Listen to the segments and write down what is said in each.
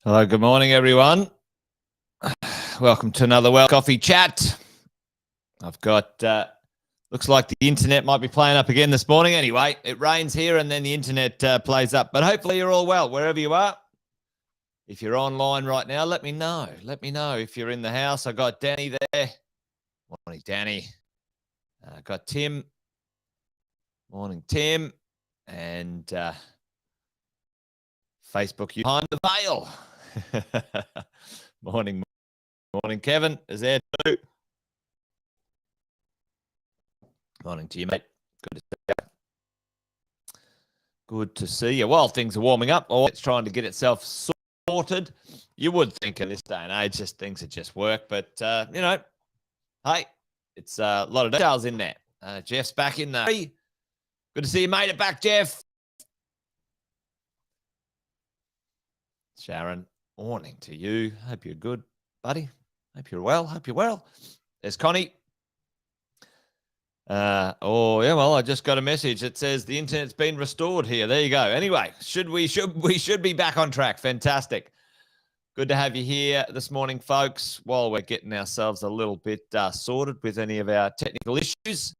Hello, good morning, everyone. Welcome to another Well Coffee Chat. I've got, looks like the internet might be playing up again this morning. Anyway, it rains here and then the internet plays up. But hopefully you're all well, wherever you are. If you're online right now, let me know. Let me know if you're in the house. I got Danny there. Morning, Danny. Got Tim. Morning, Tim. And Facebook, you behind the veil. Morning, Kevin is there too. Morning to you, mate. Good to see you. Good to see you. While things are warming up, or it's trying to get itself sorted. You would think in this day and age, just things that just work, but you know, hey, it's a lot of details in there. Jeff's back in there. Good to see you made it back, Jeff. Sharon, morning to you. Hope you're good, buddy. Hope you're well. Hope you're well. There's Connie. Oh, yeah, well, I just got a message. It says the internet's been restored here. There you go. Anyway, we should be back on track. Fantastic. Good to have you here this morning, folks, while we're getting ourselves a little bit sorted with any of our technical issues.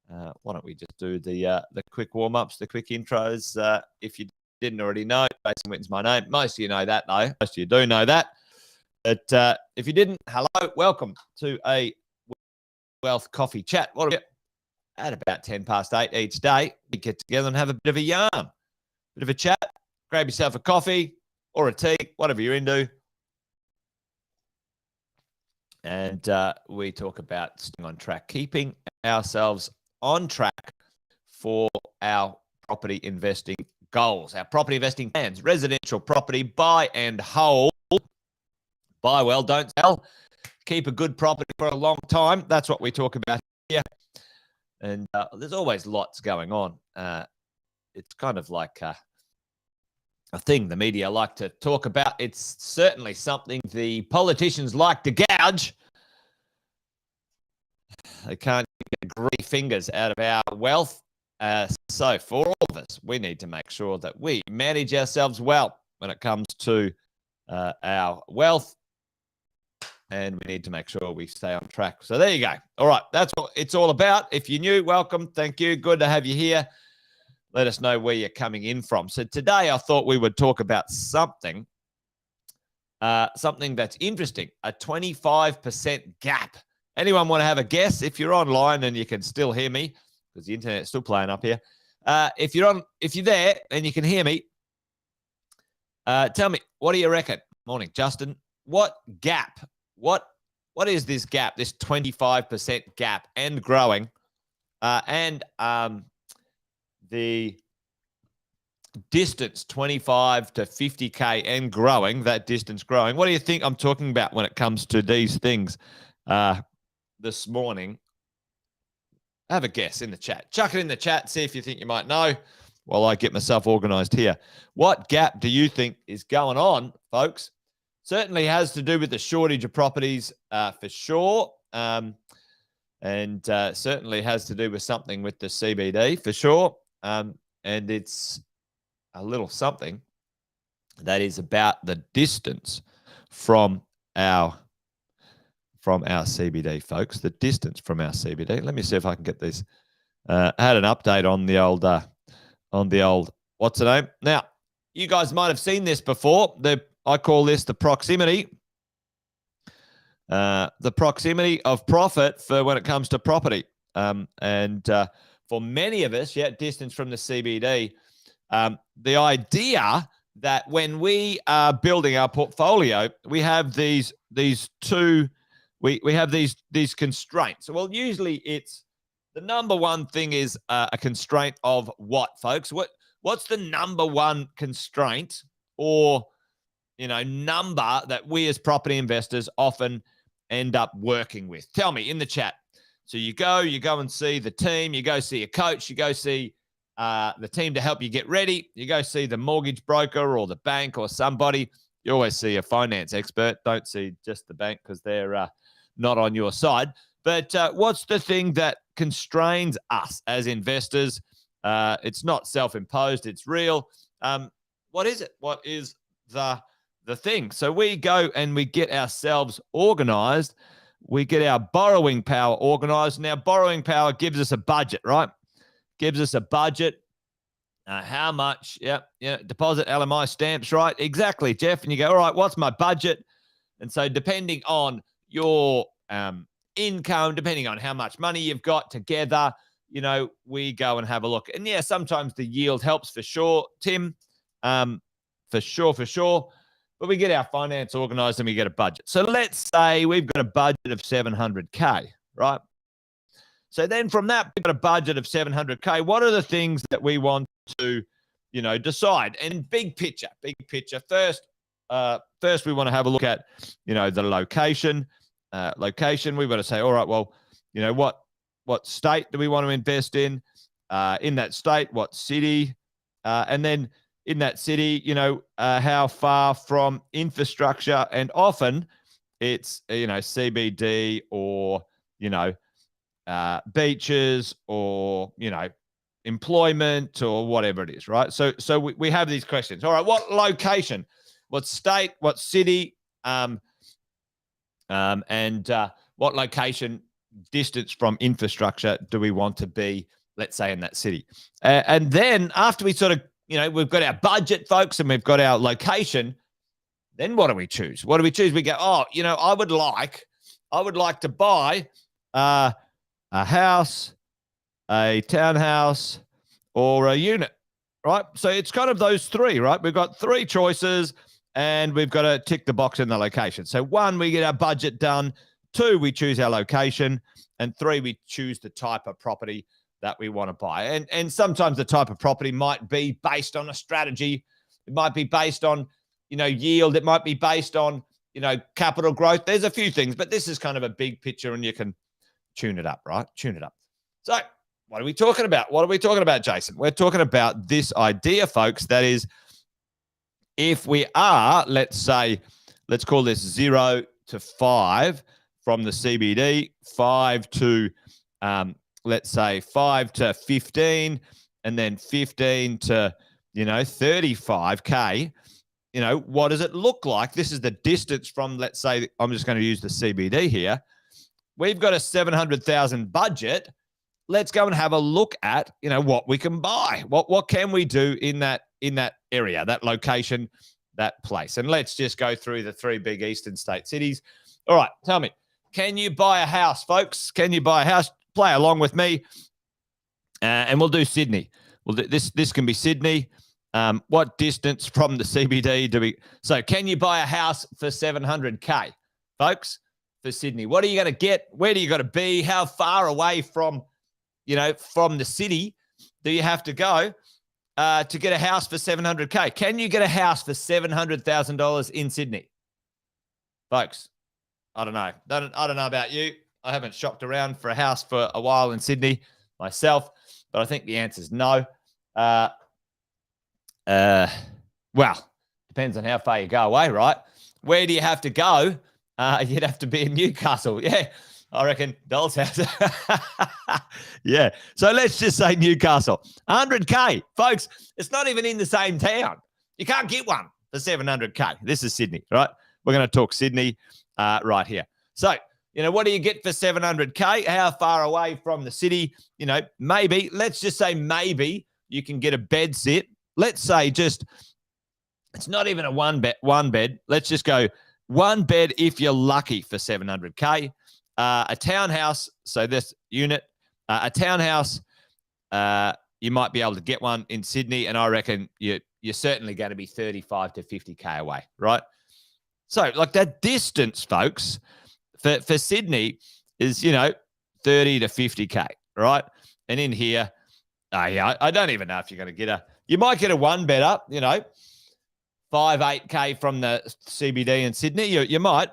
Why don't we just do the quick warm-ups, the quick intros. If you didn't already know, Jason Witten's my name. Most of you know that, though. Most of you do know that. But if you didn't, hello, welcome to a Wealth Coffee Chat. What are we at about 10 past 8 each day? We get together and have a bit of a yarn, bit of a chat. Grab yourself a coffee or a tea, whatever you're into. And we talk about staying on track, keeping ourselves on track for our property investing goals, our property investing plans, residential property, buy and hold. Buy well, don't sell. Keep a good property for a long time. That's what we talk about here. And there's always lots going on. It's kind of like a thing the media like to talk about. It's certainly something the politicians like to gouge. They can't get greedy fingers out of our wealth. So for all of us, we need to make sure that we manage ourselves well when it comes to our wealth. And we need to make sure we stay on track. So there you go. All right. That's what it's all about. If you're new, welcome. Thank you. Good to have you here. Let us know where you're coming in from. So today I thought we would talk about something that's interesting, a 25% gap. Anyone want to have a guess? If you're online and you can still hear me, because the internet's still playing up here. If you're there and you can hear me, tell me, what do you reckon? Morning, Justin. What gap? What is this gap? This 25% gap and growing, and the distance 25 to 50K and growing, that distance growing. What do you think I'm talking about when it comes to these things this morning? Have a guess in the chat. Chuck it in the chat. See if you think you might know while I get myself organized here. What gap do you think is going on, folks? Certainly has to do with the shortage of properties for sure. And certainly has to do with something with the CBD for sure. And it's a little something that is about the distance from our CBD, folks. The distance from our CBD. Let me see if I can get this. I had an update on the old what's the name? Now, you guys might have seen this before. I call this the proximity. The proximity of profit for when it comes to property. And for many of us, distance from the CBD. The idea that when we are building our portfolio, we have these two, we have these constraints. Well, usually it's the number one thing is a constraint of what, folks? What's the number one constraint or number that we as property investors often end up working with? Tell me in the chat. So you go and see the team, you go see a coach, you go see the team to help you get ready. You go see the mortgage broker or the bank or somebody. You always see a finance expert. Don't see just the bank because they're not on your side. But what's the thing that constrains us as investors? It's not self-imposed. It's real. What is it? What is the thing? So we go and we get ourselves organized. We get our borrowing power organized. Now, borrowing power gives us a budget, right? Gives us a budget. How much? Deposit, LMI, stamps, right? Exactly, Jeff. And you go, all right, what's my budget? And so depending on your income, depending on how much money you've got together, we go and have a look. And sometimes the yield helps for sure, Tim, for sure. But we get our finance organized and we get a budget. So let's say we've got a budget of 700K, right? So then from that, we've got a budget of 700K. What are the things that we want to, decide? And big picture. First, we want to have a look at, the location. We've got to say, all right, well, what state do we want to invest in? In that state, what city? And then in that city, how far from infrastructure? And often it's, CBD or, beaches or, employment or whatever it is, right? So we have these questions. All right, what location, what state, what city, and what location, distance from infrastructure do we want to be, let's say, in that city? And then after we sort of, we've got our budget, folks, and we've got our location, then what do we choose? We go, I would like to buy a house, a townhouse, or a unit, right? So it's kind of those three, right? We've got three choices and we've got to tick the box in the location. So 1, we get our budget done. 2, we choose our location. And 3, we choose the type of property that we want to buy. And sometimes the type of property might be based on a strategy. It might be based on, yield. It might be based on, capital growth. There's a few things, but this is kind of a big picture and you can tune it up, right? Tune it up. So what are we talking about? Jason? We're talking about this idea, folks, that is, if we are, let's call this 0 to 5 from the CBD, 5 to, let's say 5 to 15, and then 15 to, 35K, what does it look like? This is the distance from, let's say, I'm just going to use the CBD here. We've got a 700,000 budget. Let's go and have a look at, what we can buy. What can we do in that area, that location, that place? And let's just go through the 3 big eastern state cities. All right, tell me, can you buy a house, folks? Can you buy a house? Play along with me. And we'll do Sydney. Well, this can be Sydney. What distance from the CBD do we? So can you buy a house for 700K, folks, for Sydney? What are you going to get? Where do you got to be? How far away from the city do you have to go to get a house for 700K? Can you get a house for $700,000 in Sydney, folks? I don't know. I don't know about you. I haven't shopped around for a house for a while in Sydney myself, but I think the answer is no. Well, depends on how far you go away, right? Where do you have to go? You'd have to be in Newcastle. Yeah, I reckon Doll's house. Yeah. So let's just say Newcastle. 100K. Folks, it's not even in the same town. You can't get one for 700K. This is Sydney, right? We're going to talk Sydney right here. So, what do you get for 700K? How far away from the city? Maybe, let's just say maybe you can get a bed sit. Let's say just, it's not even a one bed. Let's just go one bed if you're lucky for 700K. A townhouse, so this unit, a townhouse, you might be able to get one in Sydney, and I reckon you're certainly going to be 35 to 50K away, right? So, like, that distance, folks, for Sydney is, 30 to 50K, right? And in here, I don't even know if you're going to get you might get a one bed up, 5-8K from the CBD in Sydney. You might.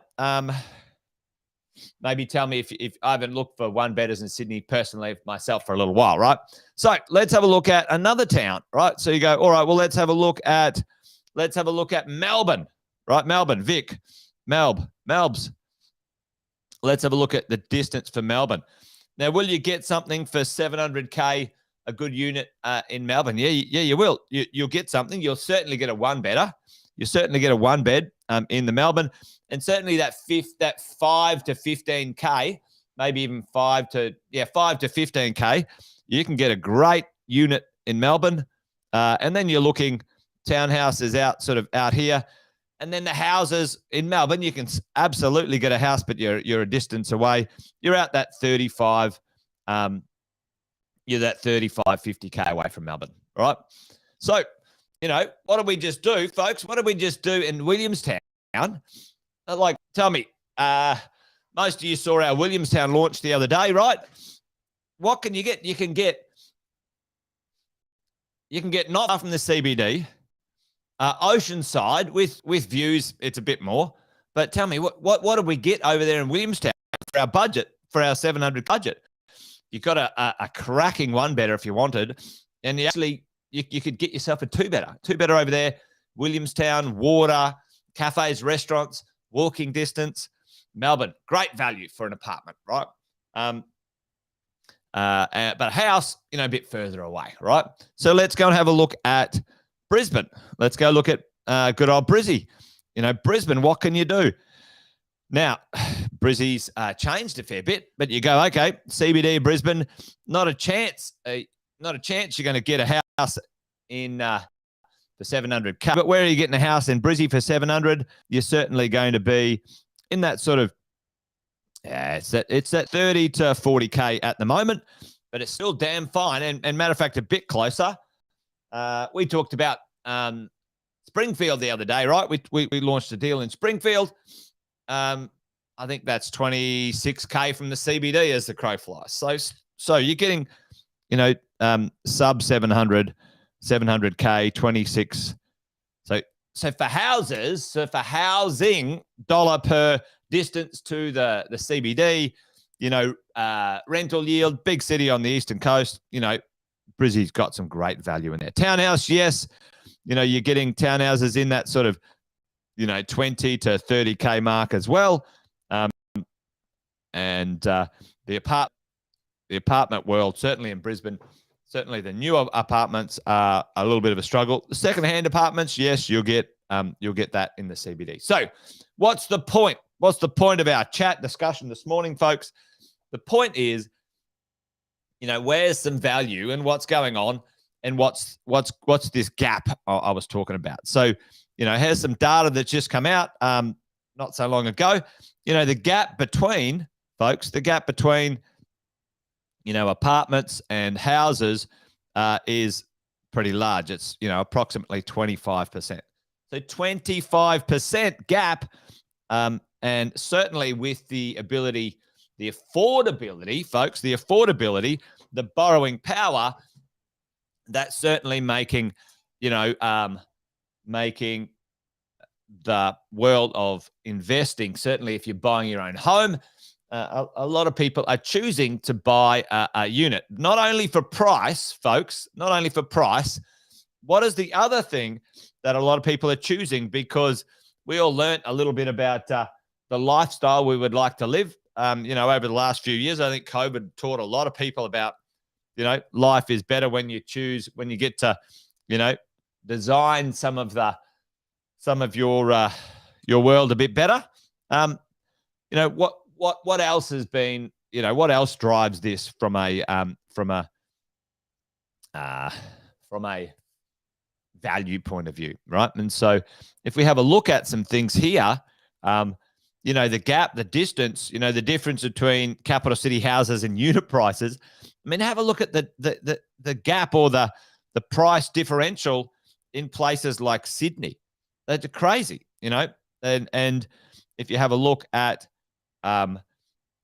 Maybe tell me if I haven't looked for one bedders in Sydney personally myself for a little while, right? So let's have a look at another town, right? So you go, all right, well, let's have a look at Melbourne, right? Melbourne, Vic, Melbs. Let's have a look at the distance for Melbourne. Now, will you get something for 700K, a good unit in Melbourne? Yeah, you will. You'll get something. You'll certainly get a one bedder. You certainly get a one bed in the Melbourne, and certainly that 5 to 15K, maybe even 5 to 15K. You can get a great unit in Melbourne, and then you're looking townhouses out here. And then the houses in Melbourne, you can absolutely get a house, but you're a distance away. You're out that 35, you're that 35, 50K away from Melbourne, right? So, what did we just do, folks? What did we just do in Williamstown? Like, tell me, most of you saw our Williamstown launch the other day, right? What can you get? You can get not far from the CBD, Oceanside with views. It's a bit more, but tell me what did we get over there in Williamstown for our budget, for our 700 budget? You got a cracking one bedder if you wanted, and you could get yourself a two bedder over there. Williamstown, water, cafes, restaurants, walking distance. Melbourne, great value for an apartment, right? But a house, a bit further away, right? So let's go and have a look at Brisbane. Let's go look at good old Brizzy. Brisbane, what can you do? Now, Brizzy's changed a fair bit, but you go, okay, CBD Brisbane, not a chance you're going to get a house in for 700K. But where are you getting a house in Brizzy for 700? You're certainly going to be in that sort of, it's that 30 to 40K at the moment, but it's still damn fine. And matter of fact, a bit closer. We talked about Springfield the other day, right? We launched a deal in Springfield. I think that's 26K from the CBD as the crow flies. So you're getting, sub 700K, 26. So for housing, dollar per distance to the CBD, rental yield, big city on the eastern coast, Brizzy's got some great value in there. Townhouse, yes. You're getting townhouses in that sort of, 20 to 30K mark as well. And the apartment world, certainly in Brisbane, certainly the newer apartments are a little bit of a struggle. The second-hand apartments, yes, you'll get that in the CBD. So what's the point? What's the point of our chat discussion this morning, folks? The point is, where's some value and what's going on and what's this gap I was talking about. So, here's some data that's just come out not so long ago. The gap between, folks, apartments and houses is pretty large. It's, approximately 25%. So 25% gap. And certainly with the affordability, folks, the borrowing power, that's certainly making the world of investing, certainly if you're buying your own home, a lot of people are choosing to buy a unit, not only for price, folks, not only for price. What is the other thing that a lot of people are choosing? Because we all learned a little bit about the lifestyle we would like to live. Over the last few years, I think COVID taught a lot of people about, life is better when you get to, design some of your world a bit better. What else has been, what else drives this from a value point of view, right? And so if we have a look at some things here, the gap, the distance, the difference between capital city houses and unit prices. I mean, have a look at the gap or the price differential in places like Sydney. That's crazy, and if you have a look at,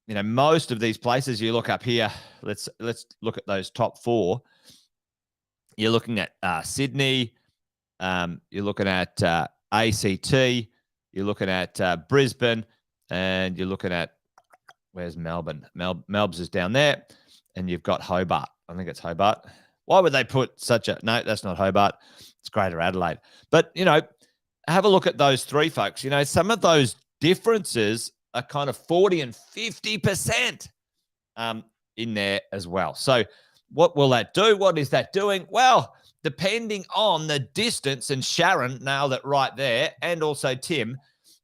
most of these places, you look up here, let's look at those top four. You're looking at Sydney, you're looking at ACT, you're looking at Brisbane, and you're looking at, where's Melbourne? Melbourne is down there, and you've got Hobart. I think it's Hobart. Why would they put no, that's not Hobart. It's Greater Adelaide. But, have a look at those three, folks. Some of those differences are kind of 40 and 50% in there as well. So what will that do? What is that doing? Well, depending on the distance, and Sharon nailed it right there, and also Tim,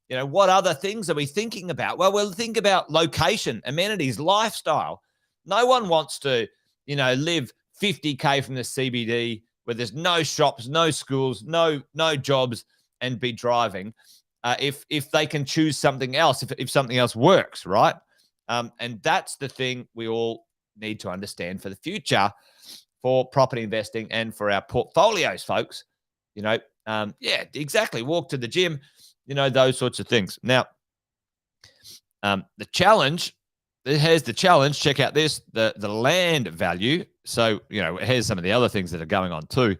what other things are we thinking about? Well, we'll think about location, amenities, lifestyle. No one wants to, live 50K from the CBD where there's no shops, no schools, no jobs, and be driving if they can choose something else, if something else works, right? And that's the thing we all need to understand for the future for property investing and for our portfolios, folks. Yeah, exactly. Walk to the gym, those sorts of things. Now, the challenge, here's the challenge. Check out this, the land value. So, here's some of the other things that are going on too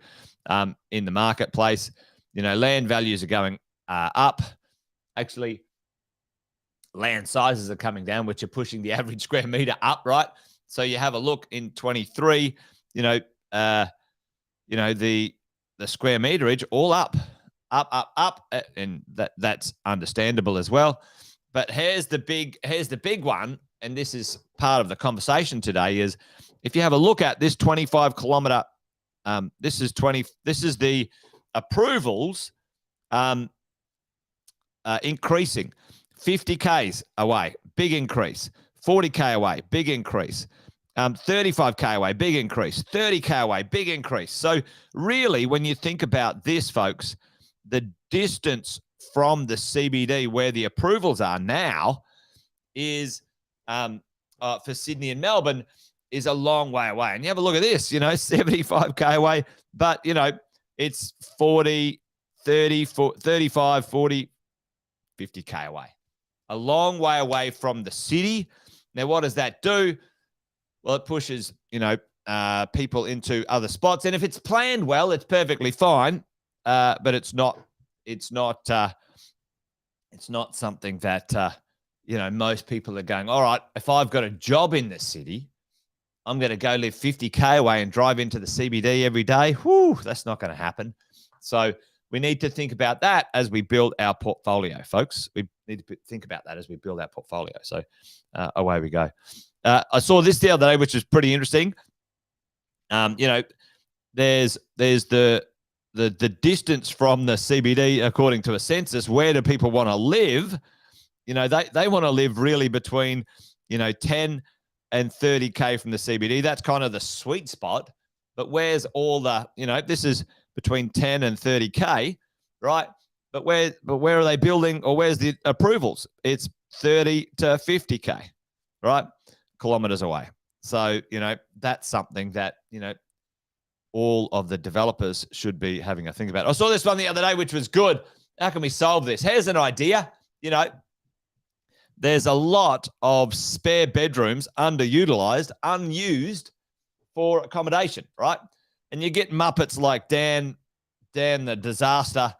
in the marketplace. Land values are going up. Actually, land sizes are coming down, which are pushing the average square meter up, right? So you have a look in 23, the square meterage all up, and that's understandable as well. But here's the big one, and this is part of the conversation today, is if you have a look at this 25 kilometer, this is the approvals increasing. 50Ks away, big increase. 40K away, big increase. 35K away, big increase. 30K away, big increase. So really, when you think about this, folks, the distance from the CBD where the approvals are now is for Sydney and Melbourne is a long way away. And you have a look at this, 75K away, but, it's 40, 30, 35, 40, 50K away. A long way away from the city. Now, what does that do? Well, it pushes, people into other spots. And if it's planned well, it's perfectly fine. But it's not something that, most people are going, all right, if I've got a job in the city, I'm going to go live 50K away and drive into the CBD every day. Whew, that's not going to happen. So we need to think about that as we build our portfolio, folks. We need to think about that as we build our portfolio. So away we go. I saw this the other day, which is pretty interesting. There's the distance from the CBD according to a census. Where do people want to live? They want to live really between 10 and 30K from the CBD. That's kind of the sweet spot. But where's all the, this is between 10 and 30K, right? But where are they building, or where's the approvals? It's 30 to 50K, right? Kilometers away. So, that's something that, all of the developers should be having a think about. I saw this one the other day, which was good. How can we solve this? Here's an idea. There's a lot of spare bedrooms underutilized, unused for accommodation, right? And you get Muppets like Dan the disaster,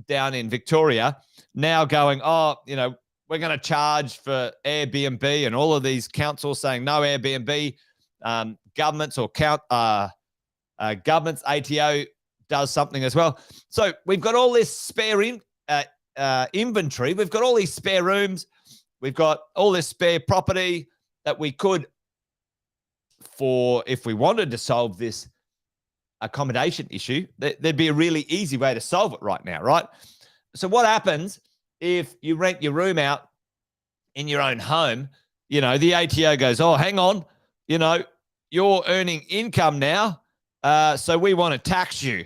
down in Victoria, now going, we're going to charge for Airbnb, and all of these councils saying no Airbnb. Governments or governments, ATO does something as well. So we've got all this spare inventory. We've got all these spare rooms. We've got all this spare property that we could, if we wanted to solve this accommodation issue, there'd be a really easy way to solve it right now, right? So what happens if you rent your room out in your own home? The ATO goes, oh, hang on, you're earning income now, so we want to tax you.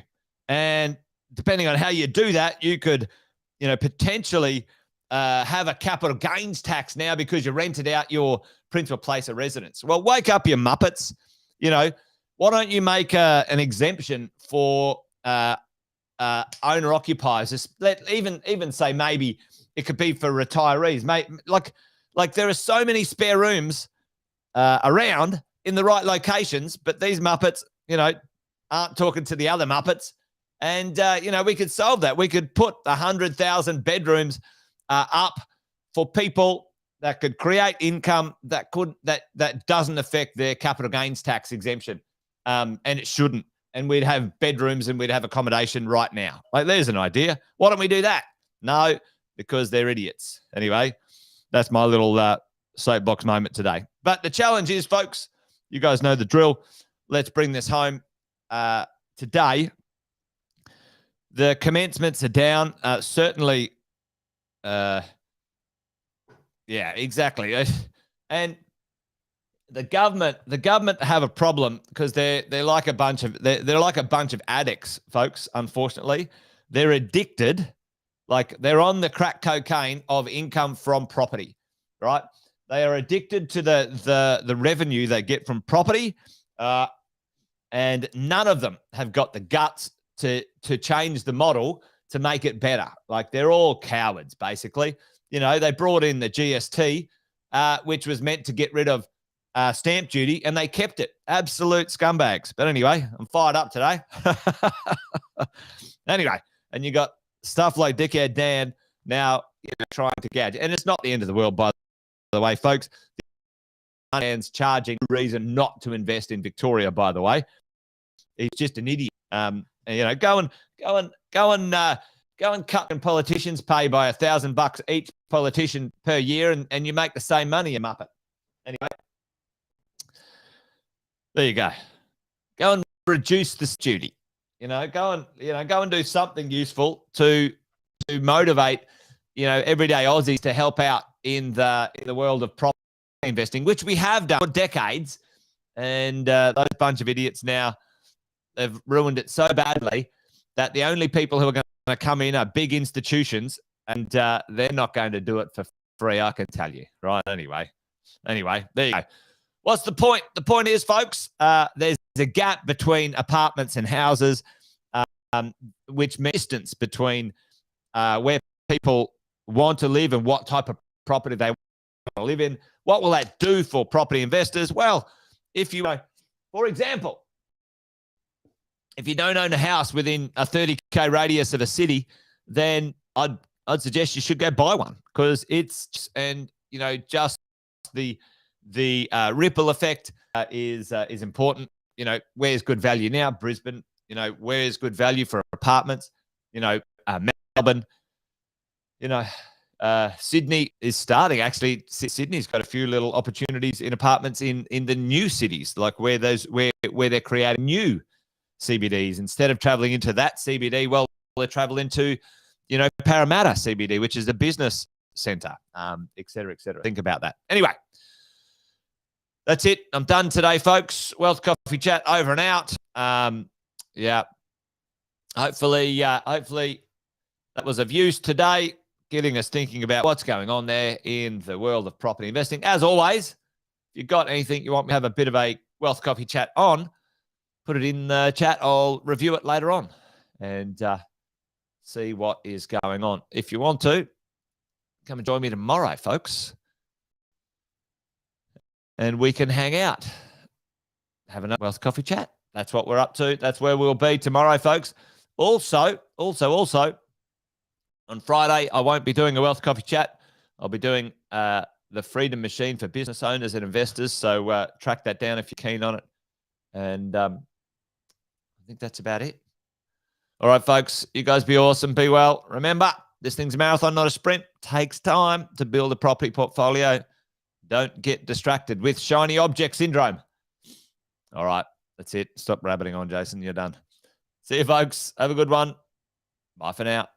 And depending on how you do that, you could, potentially have a capital gains tax now because you rented out your principal place of residence. Well, wake up, you Muppets. Why don't you make an exemption for owner occupiers? Even say maybe it could be for retirees. Like there are so many spare rooms around in the right locations, but these Muppets, aren't talking to the other Muppets. And, we could solve that. We could put 100,000 bedrooms up for people that could create income that doesn't affect their capital gains tax exemption. And it shouldn't. And we'd have bedrooms and we'd have accommodation right now. Like, there's an idea. Why don't we do that? No, because they're idiots. Anyway, that's my little soapbox moment today. But the challenge is, folks, you guys know the drill. Let's bring this home today. The commencements are down. Certainly, yeah, exactly. And the government have a problem because they're like a bunch of addicts, folks. Unfortunately, they're addicted, like they're on the crack cocaine of income from property, right? They are addicted to the revenue they get from property, and none of them have got the guts to change the model to make it better. Like, they're all cowards, basically. They brought in the GST, which was meant to get rid of stamp duty, and they kept it. Absolute scumbags. But anyway, I'm fired up today. Anyway, and you got stuff like Dickhead Dan now trying to gouge. And it's not the end of the world, by the way, folks. Dan's charging reason not to invest in Victoria, by the way. He's just an idiot. Go and cut politicians' pay by $1,000 each politician per year, and you make the same money, you Muppet. Anyway, there you go. Go and reduce the duty. Go and do something useful to motivate everyday Aussies to help out in the world of property investing, which we have done for decades. And those bunch of idiots now have ruined it so badly that the only people who are going to come in are big institutions, and they're not going to do it for free, I can tell you. Right? Anyway, there you go. What's the point? The point is, folks, there's a gap between apartments and houses, which means distance between where people want to live and what type of property they want to live in. What will that do for property investors? Well, for example, if you don't own a house within a 30K radius of a city, then I'd suggest you should go buy one, because just the ripple effect is important. Where's good value now? Brisbane. Where's good value for apartments? Melbourne. Sydney is starting. Actually, Sydney's got a few little opportunities in apartments in the new cities, like where they're creating new CBDs. Instead of traveling into that CBD, well, they travel into, Parramatta CBD, which is a business center, et cetera, et cetera. Think about that. Anyway, that's it. I'm done today, folks. Wealth Coffee Chat over and out. Yeah. Hopefully that was of use today, getting us thinking about what's going on there in the world of property investing. As always, If you've got anything you want me to have a bit of a Wealth Coffee chat on, put it in the chat. I'll review it later on and see what is going on. If you want to, come and join me tomorrow, folks. And we can hang out, have a Wealth Coffee chat. That's what we're up to. That's where we'll be tomorrow, folks. Also, on Friday, I won't be doing a Wealth Coffee chat. I'll be doing the Freedom Machine for business owners and investors. So track that down if you're keen on it. And I think that's about it. All right, folks, you guys be awesome. Be well. Remember, this thing's a marathon, not a sprint. Takes time to build a property portfolio. Don't get distracted with shiny object syndrome. All right, that's it. Stop rabbiting on, Jason. You're done. See you, folks. Have a good one. Bye for now.